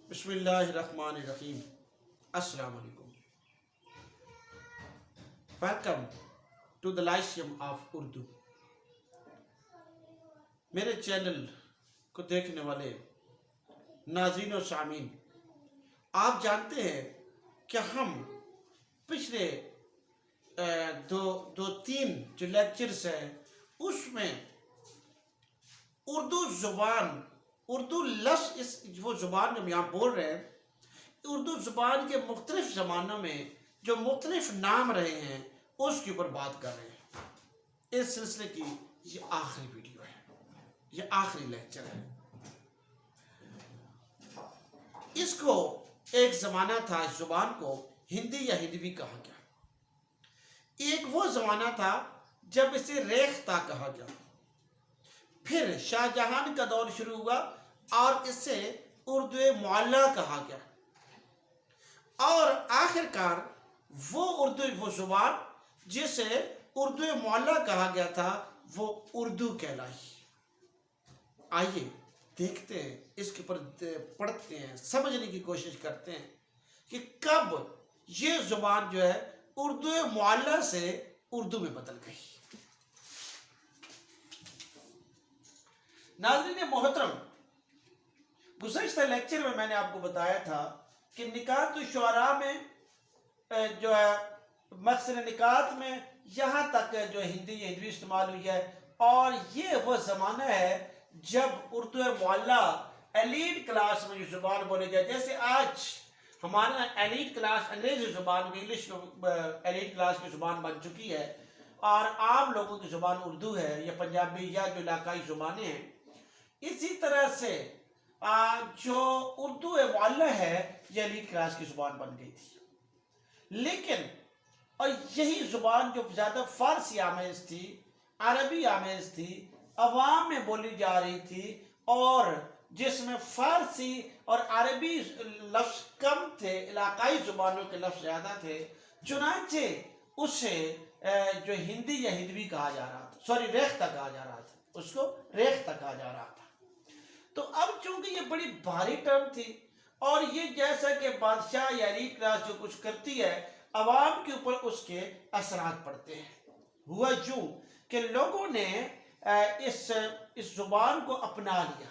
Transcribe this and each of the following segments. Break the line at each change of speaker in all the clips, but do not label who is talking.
بسم اللہ الرحمن الرحیم۔ السلام علیکم۔ Welcome to the lyceum of Urdu. میرے چینل کو دیکھنے والے ناظرین و سامعین، آپ جانتے ہیں کہ ہم پچھلے دو تین جو لیکچرز ہیں اس میں اردو زبان، اردو لفظ، وہ زبان جو ہم یہاں بول رہے ہیں، اردو زبان کے مختلف زمانوں میں جو مختلف نام رہے ہیں اس کے اوپر بات کر رہے ہیں۔ اس سلسلے کی یہ آخری ویڈیو ہے، یہ آخری لیکچر ہے۔ اس کو ایک زمانہ تھا، اس زبان کو ہندی یا ہندوی کہا گیا۔ ایک وہ زمانہ تھا جب اسے ریختہ کہا گیا، پھر شاہ جہان کا دور شروع ہوا اور اسے اردو معلیٰ کہا گیا، اور آخر کار وہ زبان جسے اردو معلیٰ کہا گیا تھا وہ اردو کہلائی۔ آئیے دیکھتے ہیں، اس کے اوپر پڑھتے ہیں، سمجھنے کی کوشش کرتے ہیں کہ کب یہ زبان جو ہے اردو معلیٰ سے اردو میں بدل گئی۔ ناظرین محترم، گزشتہ لیکچر میں نے آپ کو بتایا تھا کہ نکات الشعراء میں جو ہے مختصر نکات میں یہاں تک جو ہندوی استعمال ہوئی ہے، اور یہ وہ زمانہ ہے جب اردو معلیٰ ایلیٹ کلاس میں جو زبان بولے جائے، جیسے آج ہمارا ایلیٹ کلاس انگریزی زبان، انگلش ایلیٹ کلاس کی زبان بن چکی ہے، اور عام لوگوں کی زبان اردو ہے یا پنجابی یا جو علاقائی زبانیں ہیں۔ اسی طرح سے جو اردو معلیٰ ہے یہ ایلیٹ کلاس کی زبان بن گئی تھی، لیکن اور یہی زبان جو زیادہ فارسی آمیز تھی، عربی آمیز تھی، عوام میں بولی جا رہی تھی، اور جس میں فارسی اور عربی لفظ کم تھے، علاقائی زبانوں کے لفظ زیادہ تھے، چنانچہ اسے جو ہندی یا ہندوی کہا جا رہا تھا، ریختہ کہا جا رہا تھا، اس کو ریختہ کہا جا رہا تھا۔ تو اب چونکہ یہ بڑی بھاری ٹرم تھی، اور یہ جیسا کہ بادشاہ یا ایلیٹ کلاس جو کچھ کرتی ہے عوام کے اوپر اس کے اثرات پڑتے ہیں، ہوا یوں کہ لوگوں نے اس زبان کو اپنا لیا،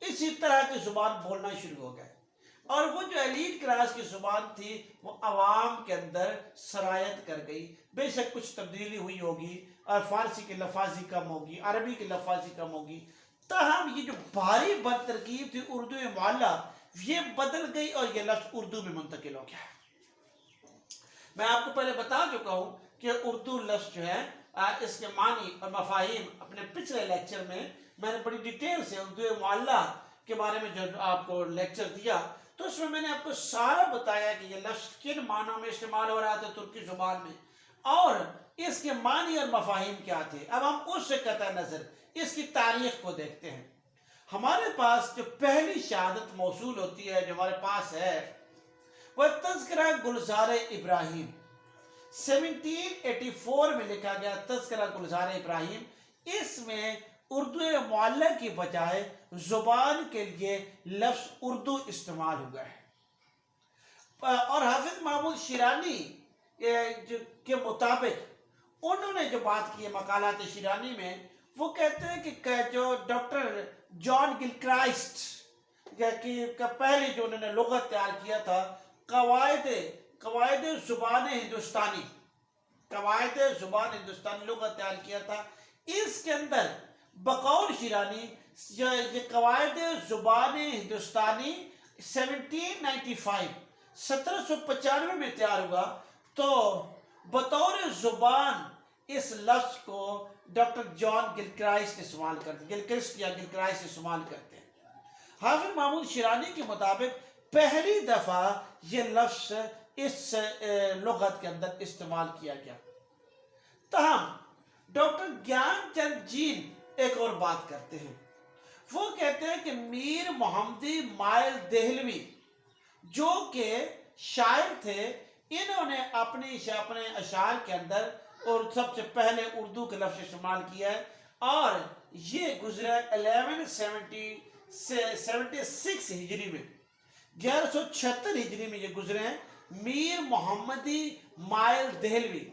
اسی طرح کی زبان بولنا شروع ہو گئے، اور وہ جو ایلیٹ کلاس کی زبان تھی وہ عوام کے اندر سرایت کر گئی۔ بے شک کچھ تبدیلی ہوئی ہوگی، اور فارسی کی لفاظی کم ہوگی، عربی کی لفاظی کم ہوگی، تاہم یہ جو بھاری بر ترکیب تھی اردو معلیٰ یہ بدل گئی اور یہ لفظ اردو میں منتقل ہو گیا۔ میں آپ کو پہلے بتا چکا ہوں کہ اردو لفظ جو ہے اس کے معنی اور مفاہیم اپنے پچھلے لیکچر میں نے بڑی ڈیٹیل سے اردو معلیٰ کے بارے میں جو آپ کو لیکچر دیا، تو اس میں نے آپ کو سارا بتایا کہ یہ لفظ کن معنوں میں استعمال ہو رہا تھا ترکی زبان میں، اور اس کے معنی اور مفاہیم کیا تھے۔ اب ہم اس سے قطع نظر اس کی تاریخ کو دیکھتے ہیں۔ ہمارے پاس جو پہلی شہادت موصول ہوتی ہے جو ہمارے پاس ہے وہ تذکرہ گلزار ابراہیم، 1784 میں لکھا گیا تذکرہ گلزار ابراہیم۔ اس میں اردو معلیٰ کی بجائے زبان کے لیے لفظ اردو استعمال ہوا ہے، اور حافظ محمود شیرانی کے مطابق انہوں نے جو بات کی ہے مقالات شیرانی میں، وہ کہتے ہیں کہ جو ڈاکٹر جان گلکرائسٹ کا پہلی جو انہوں نے لغت تیار کیا تھا، قواعد زبان ہندوستانی، قواعد زبان ہندوستانی لغت تیار کیا تھا، اس کے اندر بقول شیرانی یہ قواعد زبان ہندوستانی 1795 میں تیار ہوا، تو بطور زبان اس لفظ کو ڈاکٹر جان گلکرائسٹ استعمال کرتے ہیں۔ حافظ محمود شیرانی کے مطابق پہلی دفعہ یہ لفظ اس لغت کے اندر استعمال کیا گیا۔ تاہم ڈاکٹر گیان چند جین ایک اور بات کرتے ہیں، وہ کہتے ہیں کہ میر محمدی مائل دہلوی جو کہ شاعر تھے، انہوں نے اپنے اشعار کے اندر اور سب سے پہلے اردو کے لفظ استعمال کیا ہے، اور یہ گزرا 1176 ہجری میں، 1176 ہجری میں یہ گزرے ہیں۔ میر محمدی مائل دہلوی،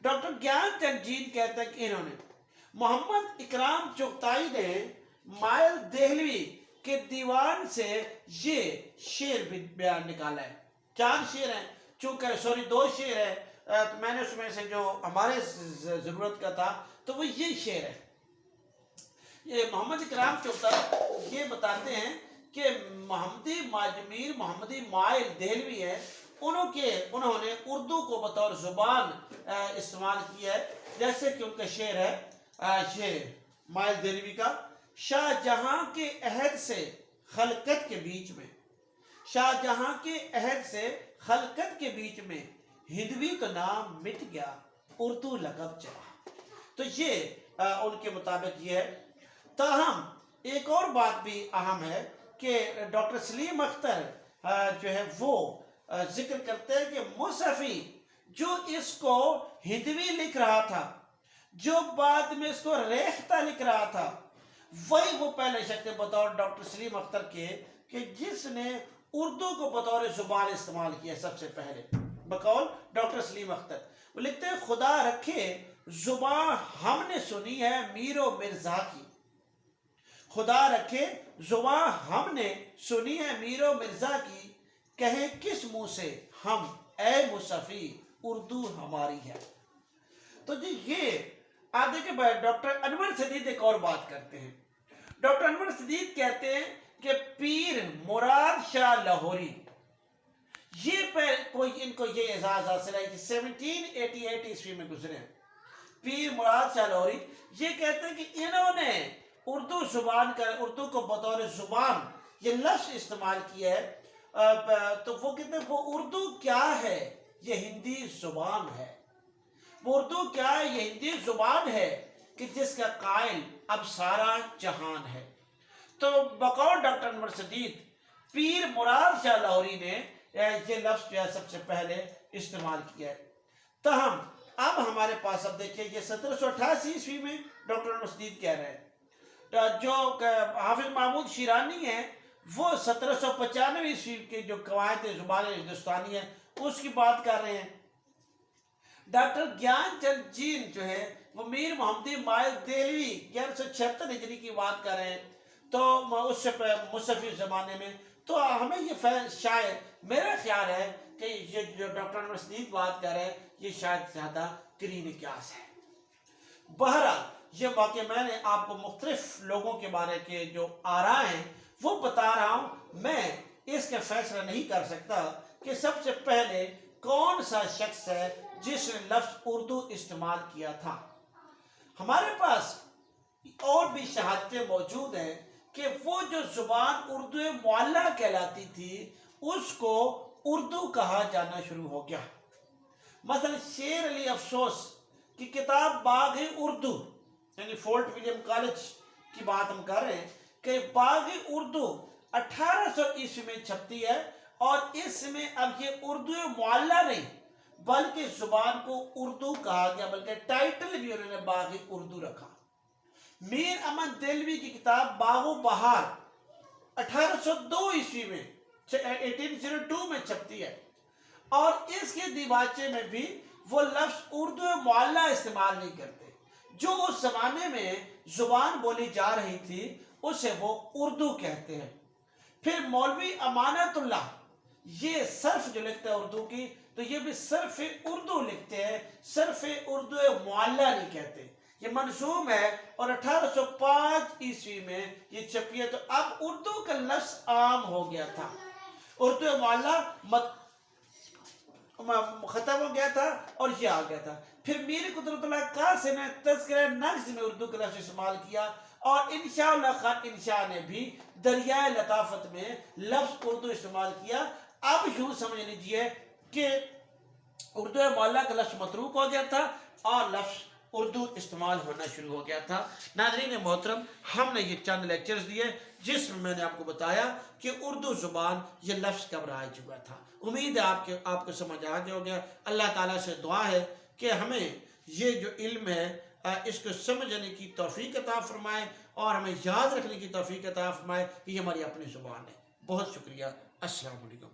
ڈاکٹر گیان چند جین کہتے ہیں کہ انہوں نے محمد اکرام چغتائی نے مائل دہلوی کے دیوان سے یہ شعر بیان نکالا ہے۔ 4 شعر ہیں، چونکہ 2 شعر ہے، تو میں نے اس میں سے جو ہمارے ضرورت کا تھا تو وہ یہ شعر ہے۔ یہ محمد اکرام چغتائی یہ بتاتے ہیں کہ میر محمدی مائل دہلوی ہے، انہوں نے اردو کو بطور زبان استعمال کیا ہے، جیسے کہ ان کا شعر ہے، شعر مائل دہلوی کا: شاہ جہاں کے عہد سے خلقت کے بیچ میں، شاہ جہاں کے عہد سے خلقت کے بیچ میں، ہندوی کا نام مٹ گیا، اردو لقب چلا۔ تو یہ ان کے مطابق یہ ہے۔ تاہم ایک اور بات بھی اہم ہے کہ ڈاکٹر سلیم اختر جو ہے وہ ذکر کرتے ہیں کہ مصحفی جو اس کو ہندوی لکھ رہا تھا، جو بعد میں اس کو ریختہ لکھ رہا تھا، وہی وہ پہلے شخص بطور ڈاکٹر سلیم اختر کے کہ جس نے اردو کو بطور زبان استعمال کیا سب سے پہلے، بقول ڈاکٹر سلیم اختر۔ وہ لکھتے ہیں: خدا رکھے زبان ہم نے سنی ہے میر و مرزا کی، خدا رکھے زبان ہم نے سنی ہے میر و مرزا کی، کہیں کس منہ سے ہم اے مصحفی اردو ہماری ہے۔ تو جی یہ آپ دیکھیں ڈاکٹر انور سدید ایک اور بات کرتے ہیں۔ ڈاکٹر انور سدید کہتے ہیں کہ پیر مراد شاہ لاہوری، یہ ان کو یہ اعزاز حاصل ہے کہ 1788 عیسوی میں گزرے ہیں۔ پیر مراد شاہ لاہوری یہ کہتے ہیں کہ انہوں نے اردو کو بطور زبان یہ لفظ استعمال کیا ہے، تو وہ کہتے ہیں وہ اردو کیا ہے، یہ ہندی زبان ہے۔ وہ اردو کیا ہے، یہ ہندی زبان ہے کہ جس کا قائل اب سارا جہان ہے۔ تو بقول ڈاکٹر انور سدید پیر مراد شاہ لاہوری نے یہ لفظ جو ہے سب سے پہلے استعمال کیا ہے۔ تاہم اب ہمارے پاس اب دیکھیں یہ 1788 عیسوی میں ڈاکٹر انور سدید کہہ رہے ہیں۔ جو حافظ محمود شیرانی ہیں وہ 1795 عیسوی کے جو قواعد زبان ہندوستانی ہے اس کی بات کر رہے ہیں۔ ڈاکٹر گیان چند جین جو ہے وہ میر محمدی مائل دہلوی 1176 ہجری کی بات کر رہے ہیں، تو اس سے مصحفی زمانے میں، تو ہمیں یہ شاید میرا خیال ہے کہ یہ جو ڈاکٹر انور سدید بات کر رہے ہیں یہ شاید زیادہ قرین قیاس ہے۔ بہرحال یہ موقع میں نے آپ کو مختلف لوگوں کے بارے کے جو آراء ہیں وہ بتا رہا ہوں، میں اس کا فیصلہ نہیں کر سکتا کہ سب سے پہلے کون سا شخص ہے جس نے لفظ اردو استعمال کیا تھا۔ ہمارے پاس اور بھی شہادتیں موجود ہیں کہ وہ جو زبان اردو معلیٰ کہلاتی تھی اس کو اردو کہا جانا شروع ہو گیا۔ مثلا شیر علی افسوس کی کتاب باغ اردو، یعنی فورٹ ولیم کالج کی بات ہم کر رہے ہیں کہ باغ اردو 1800 عیسوی میں چھپتی ہے، اور اس میں اب یہ اردو معلیٰ نہیں بلکہ زبان کو اردو کہا گیا، بلکہ ٹائٹل بھی انہوں نے باغ اردو رکھا۔ میر احمد دہلوی کی کتاب باغ و بہار 1802 عیسوی میں 1802 میں چھپتی ہے، اور اس کے دیباچے میں بھی وہ لفظ اردو معلیٰ استعمال نہیں کرتے، جو اس زمانے میں زبان بولی جا رہی تھی اسے وہ اردو کہتے ہیں۔ پھر مولوی امانت اللہ یہ صرف جو لکھتے ہیں اردو کی، تو یہ بھی صرف اردو لکھتے ہیں، صرف اردو معلیٰ نہیں کہتے۔ یہ منظوم ہے اور 1805 عیسوی میں یہ چھپی ہے، تو اب اردو کا لفظ عام ہو گیا تھا، اردو معلیٰ ختم ہو گیا تھا اور یہ آ گیا تھا۔ پھر میر قدرت اللہ قاسم نے تذکرہ نغز میں اردو کا لفظ استعمال کیا، اور انشاءاللہ خان انشاء نے بھی دریائے لطافت میں لفظ اردو استعمال کیا۔ اب یوں سمجھ لیجئے کہ اردو معلیٰ کا لفظ متروک ہو گیا تھا اور لفظ اردو استعمال ہونا شروع ہو گیا تھا۔ ناظرین محترم، ہم نے یہ چند لیکچرز دیے جس میں نے آپ کو بتایا کہ اردو زبان یہ لفظ کب رائج ہوا تھا۔ امید ہے آپ کو سمجھ آ گیا ہوگا۔ اللہ تعالیٰ سے دعا ہے کہ ہمیں یہ جو علم ہے اس کو سمجھنے کی توفیق عطا فرمائے اور ہمیں یاد رکھنے کی توفیق عطا فرمائے کہ یہ ہماری اپنی زبان ہے۔ بہت شکریہ، السلام علیکم۔